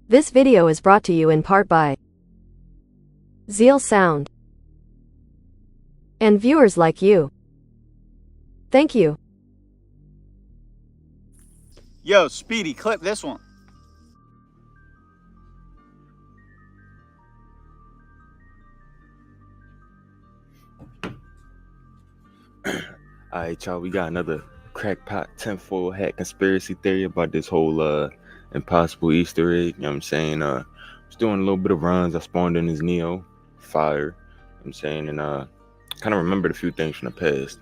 This video is brought to you in part by Zeal Sound and viewers like you. Thank you. Yo, Speedy, clip this one. Alright, y'all, we got another crackpot tinfoil hat conspiracy theory about this whole impossible Easter egg. You know what I'm saying? Just doing a little bit of runs. I spawned in his Neo, fire. You know what I'm saying? And kind of remembered a few things from the past.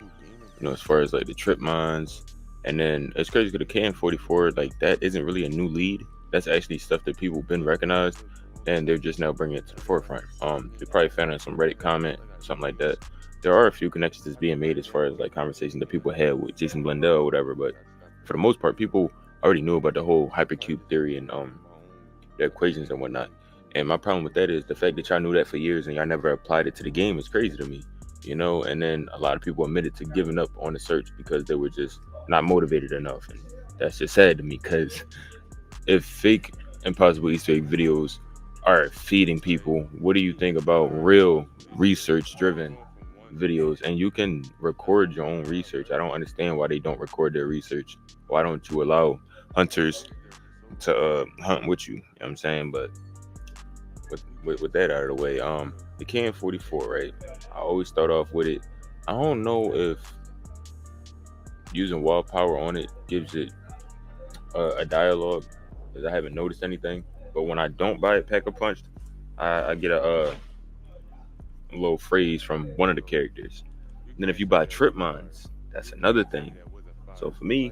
You know, as far as like the trip mines. And then it's crazy because the KN-44, like that isn't really a new lead. That's actually stuff that people been recognized, and they're just now bringing it to the forefront. They probably found in some Reddit comment, something like that. There are a few connections that's being made as far as like conversations that people had with Jason Blundell or whatever, but for the most part, people already knew about the whole hypercube theory and the equations and whatnot. And my problem with that is the fact that y'all knew that for years and y'all never applied it to the game is crazy to me, you know. And then a lot of people admitted to giving up on the search because they were just not motivated enough, and that's just sad to me. Because if fake impossible Easter egg videos are feeding people, what do you think about real research-driven videos? And you can record your own research. I don't understand why they don't record their research. Why don't you allow hunters to hunt with you? You know what I'm saying? But with that out of the way, the KN-44, right? I always start off with it. I don't know if using wall power on it gives it a dialogue, because I haven't noticed anything. But when I don't buy it pack-a-punched, I get a little phrase from one of the characters. And then if you buy trip mines, that's another thing. So for me,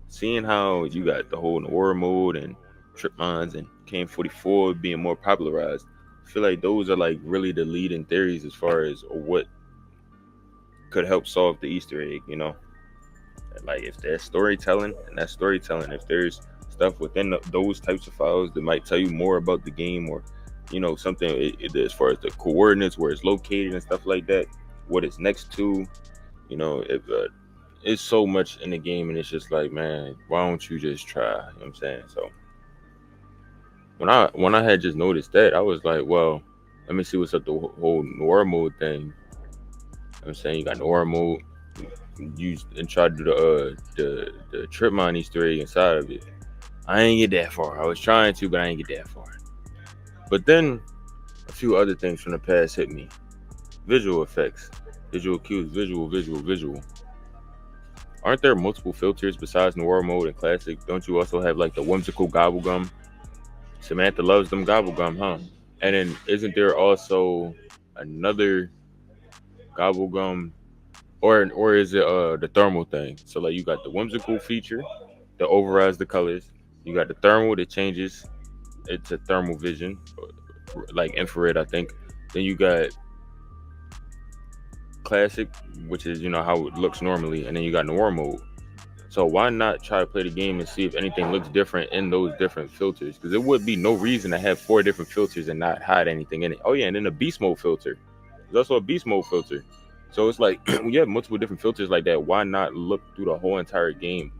seeing how you got the whole Noir mode and trip mines and KN-44 being more popularized, I feel like those are like really the leading theories as far as what could help solve the Easter egg, you know. And like if there's storytelling, and that's storytelling, if there's stuff within those types of files that might tell you more about the game, or you know, something as far as the coordinates, where it's located and stuff like that, what it's next to, you know, if it's so much in the game, and it's just like, man, why don't you just try? You know what I'm saying? So when I had just noticed that, I was like, well, let me see what's up the whole Noir mode thing. You know what I'm saying? You got Noir mode, use and try to do the trip mine Easter egg inside of it. I ain't get that far. I was trying to, but I ain't get that far. But then a few other things from the past hit me. Visual effects, visual cues, visual. Aren't there multiple filters besides Noir mode and classic? Don't you also have like the whimsical gobblegum? Samantha loves them gobblegum, huh? And then isn't there also another gobblegum, or is it the thermal thing? So like you got the whimsical feature that overrides the colors. You got the thermal that changes it to thermal vision, like infrared, I think. Then you got classic, which is, you know, how it looks normally, and then you got Noir mode. So why not try to play the game and see if anything looks different in those different filters? Because there would be no reason to have 4 different filters and not hide anything in it. Oh yeah, and then the beast mode filter. There's also a beast mode filter. So it's like when you have multiple different filters like that, why not look through the whole entire game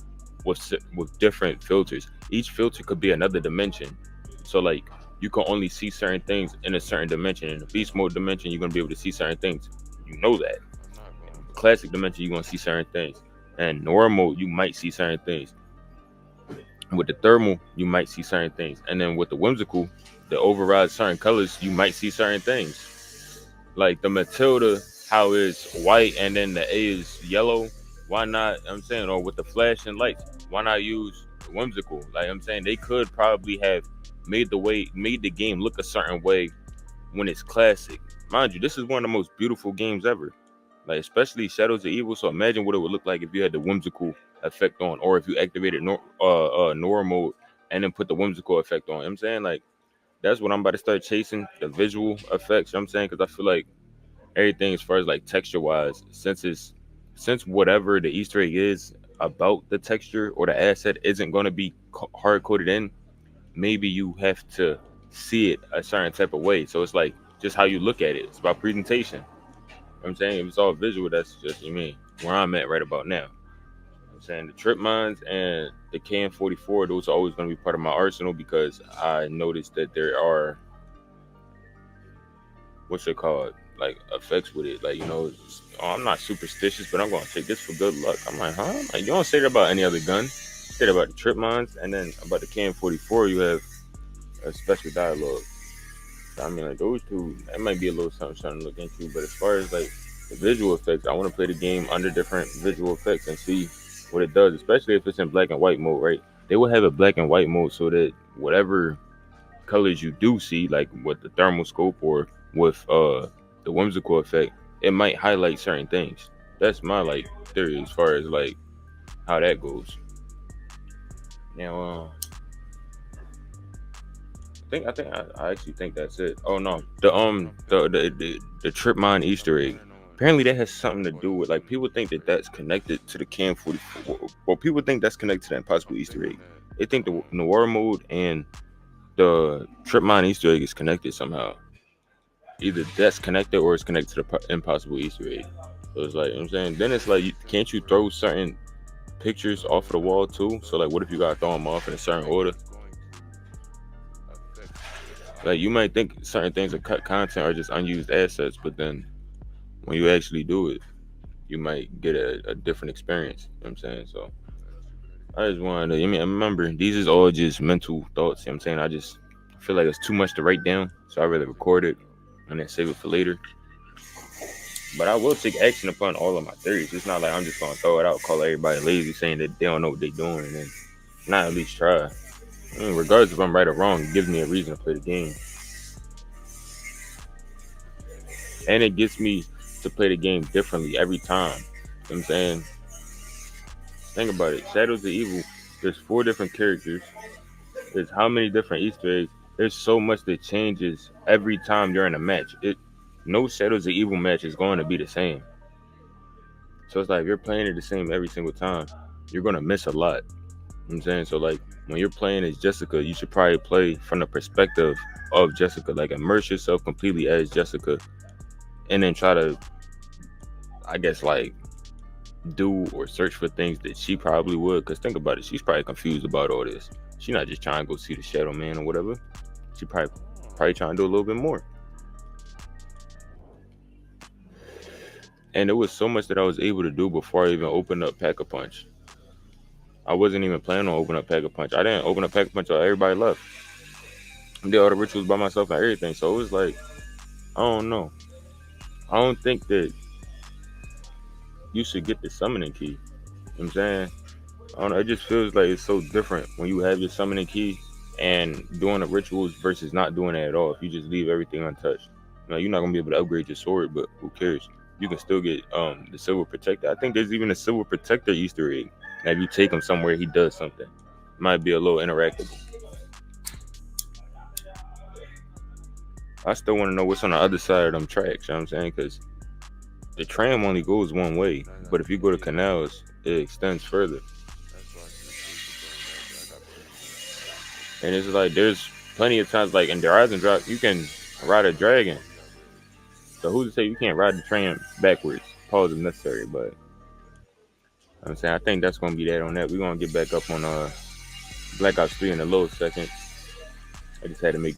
with different filters? Each filter could be another dimension. So like you can only see certain things in a certain dimension. In the beast mode dimension, you're gonna be able to see certain things. You know that. In the classic dimension, you're gonna see certain things. And Noir mode, you might see certain things. With the thermal, you might see certain things. And then with the whimsical, that overrides certain colors, you might see certain things. Like the Matilda, how it's white and then the A is yellow. Why not? I'm saying, or with the flashing lights, why not use whimsical? Like I'm saying, they could probably have made the game look a certain way when it's classic. Mind you, this is one of the most beautiful games ever. Like especially Shadows of Evil. So imagine what it would look like if you had the whimsical effect on, or if you activated Noir mode and then put the whimsical effect on. You know what I'm saying, like that's what I'm about to start chasing, the visual effects. You know what I'm saying, because I feel like everything as far as like texture wise, since whatever the Easter egg is about the texture or the asset isn't going to be hard coded in, maybe you have to see it a certain type of way. So it's like just how you look at it. It's about presentation. You know what I'm saying, if it's all visual, that's just, you mean, where I'm at right about now. You know what I'm I'm saying the trip mines and the KN-44, those are always going to be part of my arsenal because I noticed that there are what's it called, like effects with it. Like, you know, I'm not superstitious, but I'm gonna take this for good luck. I'm like, huh? Like, you don't say that about any other gun. You say that about the trip mines, and then about the KN-44, you have a special dialogue. So, I mean, like those two, that might be a little something to look into. But as far as like the visual effects, I want to play the game under different visual effects and see what it does, especially if it's in black and white mode, right? They will have a black and white mode so that whatever colors you do see, like with the thermal scope or with the whimsical effect, it might highlight certain things. That's my like theory as far as like how that goes. Now, I actually think that's it. Oh no, the trip mine Easter egg. Apparently that has something to do with, like, people think that that's connected to the KN-44. Well, people think that's connected to the impossible Easter egg. They think the Noir mode and the trip mine Easter egg is connected somehow. Either that's connected or it's connected to the impossible Easter egg. So it's like, you know what I'm saying? Then it's like, can't you throw certain pictures off of the wall too? So like, what if you gotta throw them off in a certain order? Like, you might think certain things of cut content are just unused assets, but then when you actually do it, you might get a different experience. You know what I'm saying? So I just wanted to, I mean, remember, these is all just mental thoughts. You know what I'm saying? I just feel like it's too much to write down, so I'd rather record it and then save it for later. But I will take action upon all of my theories. It's not like I'm just gonna throw it out, call everybody lazy, saying that they don't know what they're doing, and then not at least try. I mean, regardless if I'm right or wrong, it gives me a reason to play the game. And it gets me to play the game differently every time. You know what I'm saying? Think about it. Shadows of Evil, there's 4 different characters. There's how many different Easter eggs? There's so much that changes every time you're in a match. No Shadows of Evil match is going to be the same. So it's like, if you're playing it the same every single time, you're going to miss a lot. You know what I'm saying? So like, when you're playing as Jessica, you should probably play from the perspective of Jessica. Like, immerse yourself completely as Jessica, and then try to, I guess, like, do or search for things that she probably would. Because think about it, she's probably confused about all this. She's not just trying to go see the Shadow Man or whatever. She probably trying to do a little bit more. And there was so much that I was able to do before I even opened up Pack-a-Punch. I wasn't even planning on opening up Pack-a-Punch. I didn't open up Pack-a-Punch until everybody left. I did all the rituals by myself and everything. So it was like, I don't know. I don't think that you should get the summoning key. You know what I'm saying? I don't know. It just feels like it's so different when you have your summoning key and doing the rituals versus not doing it at all. If you just leave everything untouched, you know, you're not gonna be able to upgrade your sword, but who cares? You can still get the Silver Protector. I think there's even a Silver Protector Easter egg. Now, if you take him somewhere, he does something. Might be a little interactable. I still want to know what's on the other side of them tracks. You know what I'm saying? Because the tram only goes one way, but if you go to canals, it extends further. And it's like, there's plenty of times, like in the Rise and Drop, you can ride a dragon. So who's to say you can't ride the tram backwards? Pause if necessary, but I'm saying, I think that's gonna be that on that. We're gonna get back up on Black Ops 3 in a little second. I just had to make